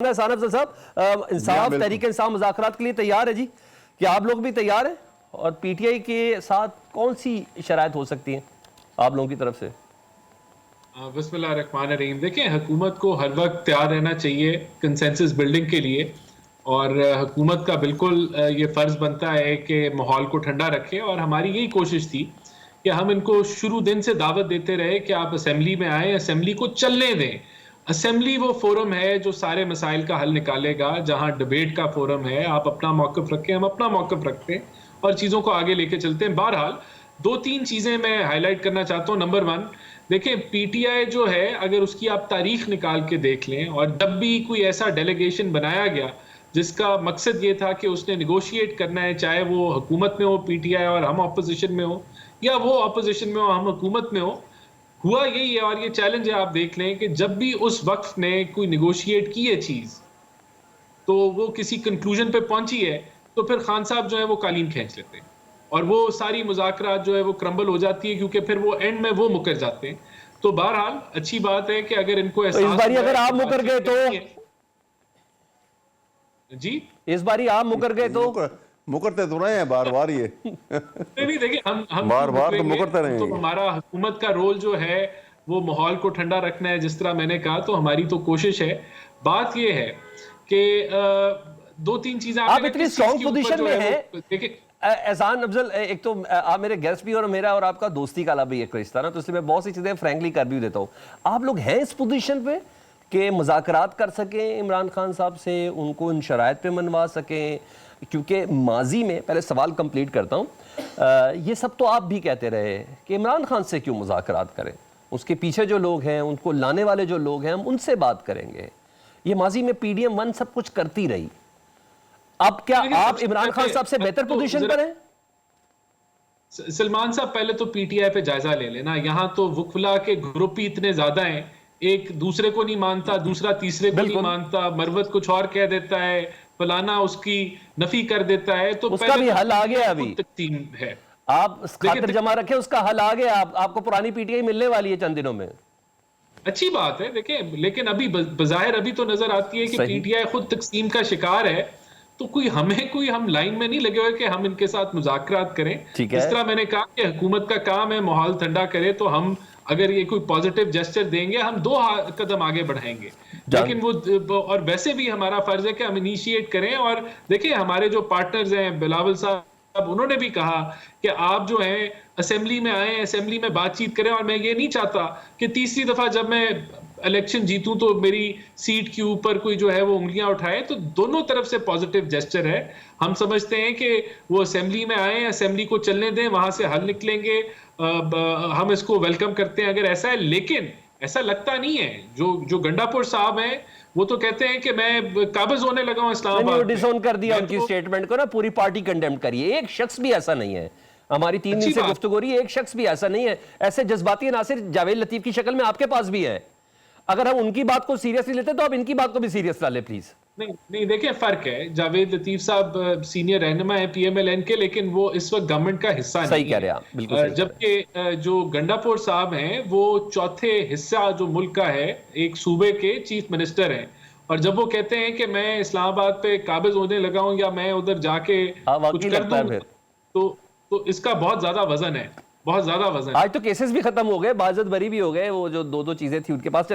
एहसान अफजल साहब, इंसाफ तहरीक इंसाफ मुज़ाकरात के लिए तैयार है जी? क्या आप लोग भी तैयार हैं? और पीटीआई के साथ कौन सी शराइत हो सकती हैं आप लोगों की तरफ से? बिस्मिल्लाहिर्रहमानिर्रहीम। देखिए, हुकूमत को हर वक्त तैयार रहना चाहिए कंसेंसस बिल्डिंग के लिए, और हुकूमत का बिल्कुल ये फ़र्ज़ बनता है कि माहौल को ठंडा रखें। और हमारी यही कोशिश थी कि हम इनको शुरू दिन से दावत देते रहे कि आप असेंबली में आएँ, असेंबली को चलने दें। असेंबली वो फोरम है जो सारे मसाइल का हल निकालेगा, जहाँ डिबेट का फोरम है। आप अपना मौक़िफ़ रखें, हम अपना मौक़िफ़ रखते हैं और चीज़ों को आगे लेके चलते हैं। बहरहाल 2-3 चीज़ें मैं हाईलाइट करना चाहता हूँ। नंबर 1, देखिए, पीटीआई जो है, अगर उसकी आप तारीख निकाल के देख लें, और जब भी कोई ऐसा डेलीगेशन बनाया गया जिसका मकसद ये था कि उसने नेगोशिएट करना है, चाहे वो हुकूमत में हो पीटीआई और हम ऑपोजिशन में हो, या वो ऑपोजिशन में हो हम हुकूमत में हो, हुआ यही है। और ये चैलेंज है, आप देख लें कि जब भी उस वक्त ने कोई नेगोशिएट की है चीज़, तो वो किसी कंक्लूजन पे पहुंची है, तो फिर खान साहब जो है वो कालीन खींच लेते हैं और वो सारी मुज़ाकरात जो है वो क्रम्बल हो जाती है, क्योंकि फिर वो एंड में वो मुकर जाते हैं। तो बहरहाल अच्छी बात है कि अगर इनको तो इस एहसास बारी हुआ अगर है आप कि मुकर गए बातचीत तो जी, इस बारी आप मुकर गए तो मुकरते तो रहे हैं बार बार ये नहीं, देखिए, हम बार बार तो मुकरेंगे। मुकरते तो रहेंगे। हमारा हुकूमत का रोल जो है वो माहौल को ठंडा रखना है, जिस तरह मैंने कहा। तो हमारी तो कोशिश है। बात ये है कि 2-3 चीजें आप आपने इतनी किस चीज स्ट्रॉन्ग के ऊपर पोजीशन जो में है हैं। वो देखिए। एहसान अफजल, एक तो आप मेरे गेस्ट भी और मेरा और आपका दोस्ती का भी एक रिश्ता ना, तो इसलिए मैं बहुत सी चीजें फ्रैंकली कर भी देता हूँ। आप लोग हैं इस पोजीशन पे कि मुज़ाकरात कर सकें इमरान खान साहब से, उनको इन शराइत पे मनवा सकें? क्योंकि माजी में, पहले सवाल कंप्लीट करता हूँ, ये सब तो आप भी कहते रहे कि इमरान खान से क्यों मुज़ाकरात करें, उसके पीछे जो लोग हैं, उनको लाने वाले जो लोग हैं, हम उनसे बात करेंगे। ये माजी में PDM-1 सब कुछ करती रही। अब क्या आप इमरान खान साहब से बेहतर पोजीशन पर हैं? सलमान साहब, पहले तो पीटीआई पे जायजा ले लेना। यहाँ तो वुकला के ग्रुप ही इतने ज्यादा हैं, एक दूसरे को नहीं मानता, दूसरा तीसरे को नहीं मानता, मरवत कुछ और कह देता है, फलाना उसकी नफी कर देता है। तो उसका भी हल आ गया अभी। तकसीम है, आप खातिर जमा रखें, उसका हल आ गया। आपको पुरानी पीटीआई मिलने वाली है चंद दिनों में। अच्छी बात है। देखिए, लेकिन अभी बजाहिर अभी तो नजर आती है कि पीटीआई खुद तकसीम का शिकार है। तो हम लाइन में नहीं लगे हुए कि हम इनके साथ मुज़ाकरात करें। ठीक है। इस तरह मैंने कहा कि हुकूमत का काम है माहौल ठंडा करे, तो हम अगर ये कोई पॉजिटिव जेस्चर देंगे, हम 2 कदम आगे बढ़ाएंगे। लेकिन वो, और वैसे भी हमारा फर्ज है कि हम इनिशिएट करें। और देखिए, हमारे जो पार्टनर्स हैं, बिलावल साहब, उन्होंने भी कहा कि आप जो हैं असेंबली में आए, असेंबली में बातचीत करें। और मैं ये नहीं चाहता कि तीसरी दफा जब मैं इलेक्शन जीतूं तो मेरी सीट के ऊपर कोई जो है वो उंगलियां उठाए। तो दोनों तरफ से पॉजिटिव जेस्चर है। हम समझते हैं कि वो असेंबली में आए, असेंबली को चलने दें, वहां से हल निकलेंगे। हम इसको वेलकम करते हैं अगर ऐसा है। लेकिन ऐसा लगता नहीं है। जो गंडापुर साहब हैं, वो तो कहते हैं कि मैं काबिज होने लगा हूं इस्लामाबाद। डिसोन कर दिया उनकी स्टेटमेंट को ना, पूरी पार्टी कंडेम करिए। एक शख्स भी ऐसा नहीं है, हमारी 3 दिन से गुफ्तगू हो रही है, एक शख्स भी ऐसा नहीं है। ऐसे जज्बाती नासिर जावेद लतीफ की शक्ल में आपके पास भी है। अगर हम उनकी बात को सीरियसली लेते तो आप इनकी बात को भी सीरियस ला ले प्लीज। नहीं, देखिए, फर्क है। जावेद लतीफ साहब सीनियर रहनुमा है PMLN के, लेकिन वो इस वक्त गवर्नमेंट का हिस्सा नहीं है। सही कह रहे हैं आप, बिल्कुल सही। जबकि जो गंडापुर साहब हैं, वो चौथे हिस्सा जो मुल्क का है, एक सूबे के चीफ मिनिस्टर हैं। और जब वो कहते हैं कि मैं इस्लामाबाद पे काबिज होने लगा हूं, या मैं उधर जाके कुछ कर दूं, तो इसका बहुत ज्यादा वजन है, बहुत ज्यादा वजन। आज तो केसेस भी खत्म हो गए, बाजत बरी भी हो गए, वो जो 2-2 चीजें थी उनके पास।